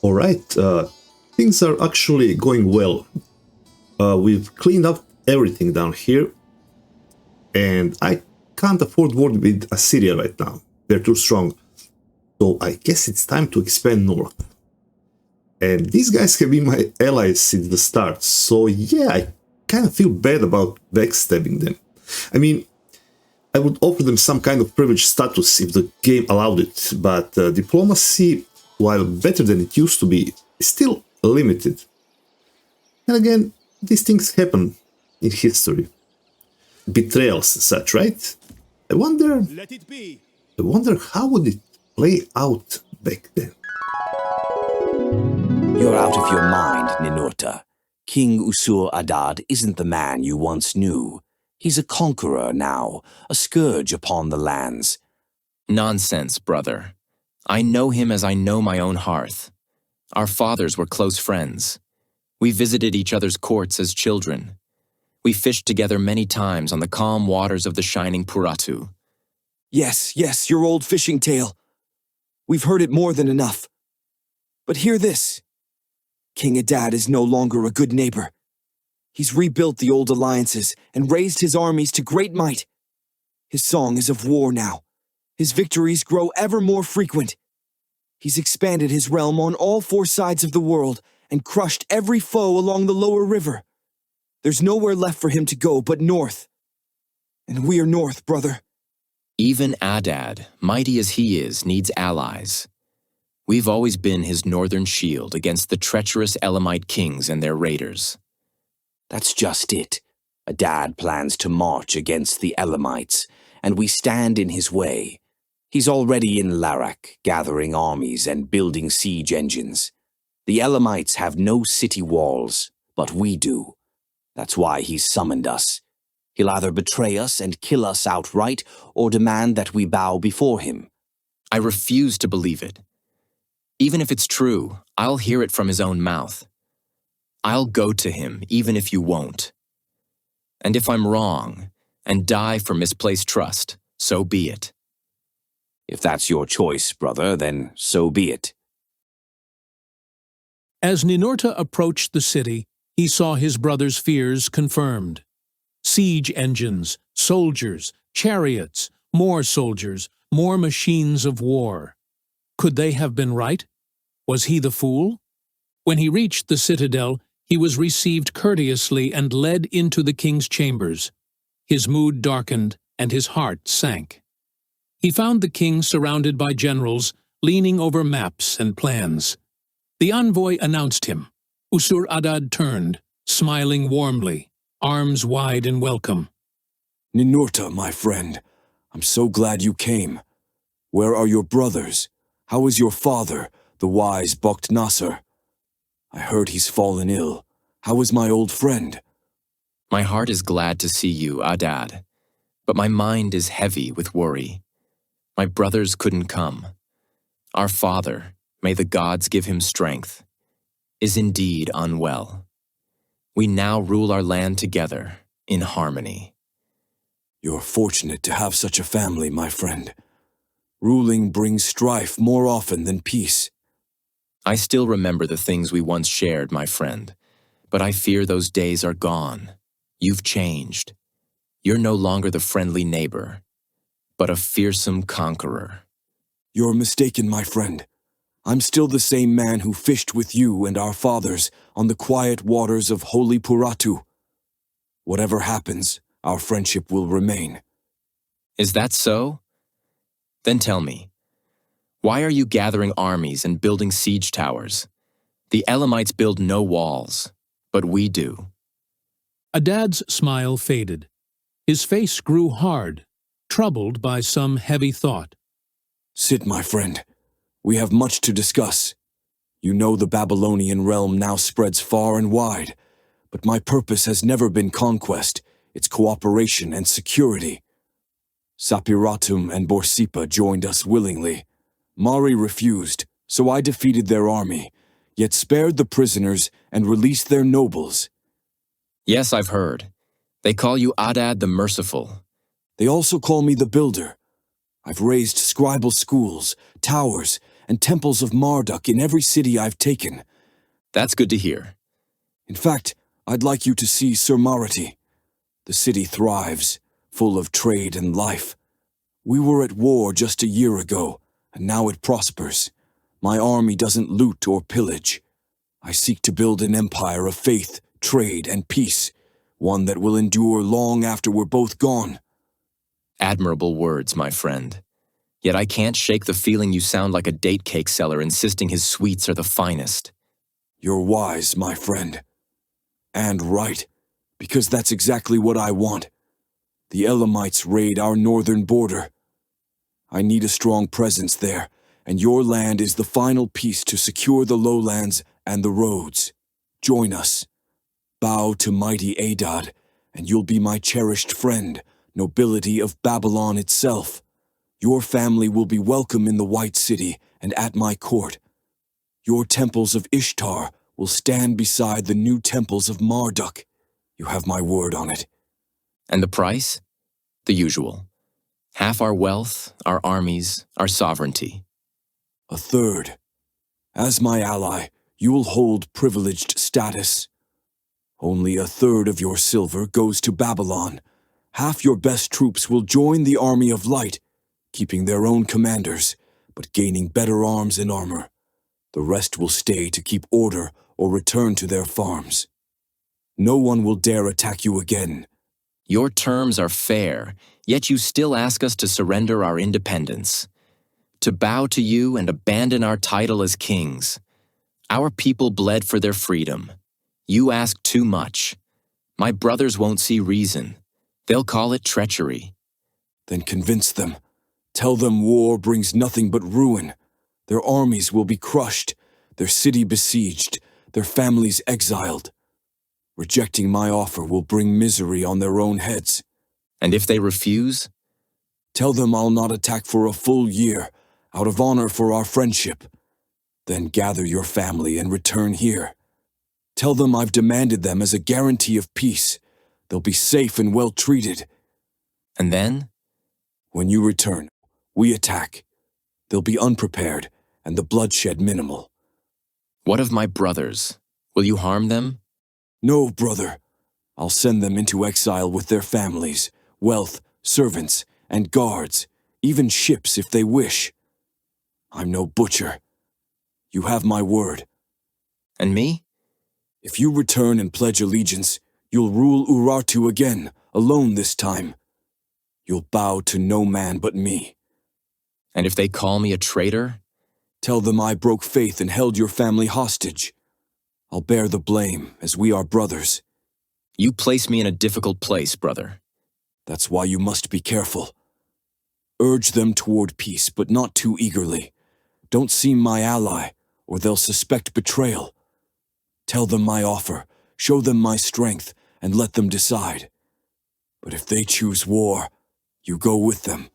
All right, things are actually going well. We've cleaned up everything down here, and I can't afford war with Assyria right now. They're too strong. So I guess it's time to expand north. And these guys have been my allies since the start, so yeah, I kind of feel bad about backstabbing them. I mean, I would offer them some kind of privileged status if the game allowed it, but diplomacy, while better than it used to be, is still limited. And again, these things happen in history. Betrayals and such, right? I wonder Let it be. I wonder how would it play out back then. You're out of your mind, Ninurta. King Usur-Adad isn't the man you once knew. He's a conqueror now, a scourge upon the lands. Nonsense, brother. I know him as I know my own hearth. Our fathers were close friends. We visited each other's courts as children. We fished together many times on the calm waters of the shining Puratu. Yes, your old fishing tale. We've heard it more than enough. But hear this. King Adad is no longer a good neighbor. He's rebuilt the old alliances and raised his armies to great might. His song is of war now. His victories grow ever more frequent. He's expanded his realm on all four sides of the world and crushed every foe along the lower river. There's nowhere left for him to go but north. And we are north, brother. Even Adad, mighty as he is, needs allies. We've always been his northern shield against the treacherous Elamite kings and their raiders. That's just it. Adad plans to march against the Elamites, and we stand in his way. He's already in Larak, gathering armies and building siege engines. The Elamites have no city walls, but we do. That's why he's summoned us. He'll either betray us and kill us outright, or demand that we bow before him. I refuse to believe it. Even if it's true, I'll hear it from his own mouth. I'll go to him, even if you won't. And if I'm wrong, and die for misplaced trust, so be it. If that's your choice, brother, then so be it. As Ninurta approached the city, he saw his brother's fears confirmed. Siege engines, soldiers, chariots, more soldiers, more machines of war. Could they have been right? Was he the fool? When he reached the citadel, he was received courteously and led into the king's chambers. His mood darkened, and his heart sank. He found the king surrounded by generals, leaning over maps and plans. The envoy announced him. Usur-Adad turned, smiling warmly, arms wide in welcome. Ninurta, my friend, I'm so glad you came. Where are your brothers? How is your father, the wise Bokht Nasr? I heard he's fallen ill. How is my old friend? My heart is glad to see you, Adad, but my mind is heavy with worry. My brothers couldn't come. Our father, may the gods give him strength, is indeed unwell. We now rule our land together, in harmony. You're fortunate to have such a family, my friend. Ruling brings strife more often than peace. I still remember the things we once shared, my friend, but I fear those days are gone. You've changed. You're no longer the friendly neighbor, but a fearsome conqueror. You're mistaken, my friend. I'm still the same man who fished with you and our fathers on the quiet waters of Holy Puratu. Whatever happens, our friendship will remain. Is that so? Then tell me, why are you gathering armies and building siege towers? The Elamites build no walls, but we do. Adad's smile faded. His face grew hard, troubled by some heavy thought. Sit, my friend. We have much to discuss. You know the Babylonian realm now spreads far and wide, but my purpose has never been conquest, it's cooperation and security. Sapiratum and Borsippa joined us willingly. Mari refused, so I defeated their army, yet spared the prisoners and released their nobles. Yes, I've heard. They call you Adad the Merciful. They also call me the Builder. I've raised scribal schools, towers, and temples of Marduk in every city I've taken. That's good to hear. In fact, I'd like you to see Surmarity. The city thrives, full of trade and life. We were at war just a year ago, and now it prospers. My army doesn't loot or pillage. I seek to build an empire of faith, trade, and peace, one that will endure long after we're both gone. Admirable words, my friend. Yet I can't shake the feeling you sound like a date cake seller insisting his sweets are the finest. You're wise, my friend. And right, because that's exactly what I want. The Elamites raid our northern border. I need a strong presence there, and your land is the final piece to secure the lowlands and the roads. Join us. Bow to mighty Adad, and you'll be my cherished friend, nobility of Babylon itself. Your family will be welcome in the White City and at my court. Your temples of Ishtar will stand beside the new temples of Marduk. You have my word on it. And the price? The usual. Half our wealth, our armies, our sovereignty. A third. As my ally, you will hold privileged status. Only a third of your silver goes to Babylon. Half your best troops will join the army of light, keeping their own commanders, but gaining better arms and armor. The rest will stay to keep order or return to their farms. No one will dare attack you again. Your terms are fair, yet you still ask us to surrender our independence, to bow to you and abandon our title as kings. Our people bled for their freedom. You ask too much. My brothers won't see reason. They'll call it treachery. Then convince them. Tell them war brings nothing but ruin. Their armies will be crushed, their city besieged, their families exiled. Rejecting my offer will bring misery on their own heads. And if they refuse? Tell them I'll not attack for a full year, out of honor for our friendship. Then gather your family and return here. Tell them I've demanded them as a guarantee of peace. They'll be safe and well treated. And then? When you return, we attack. They'll be unprepared, and the bloodshed minimal. What of my brothers? Will you harm them? No, brother. I'll send them into exile with their families, wealth, servants, and guards, even ships if they wish. I'm no butcher. You have my word. And me? If you return and pledge allegiance, you'll rule Urartu again, alone this time. You'll bow to no man but me. And if they call me a traitor? Tell them I broke faith and held your family hostage. I'll bear the blame, as we are brothers. You place me in a difficult place, brother. That's why you must be careful. Urge them toward peace, but not too eagerly. Don't seem my ally, or they'll suspect betrayal. Tell them my offer, show them my strength, and let them decide. But if they choose war, you go with them.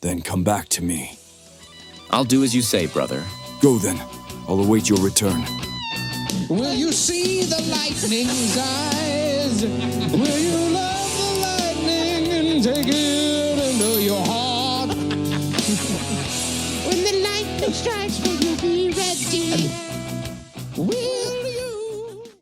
Then come back to me. I'll do as you say, brother. Go then. I'll await your return. Will you see the lightning's eyes? Will you love the lightning and take it into your heart? When the lightning strikes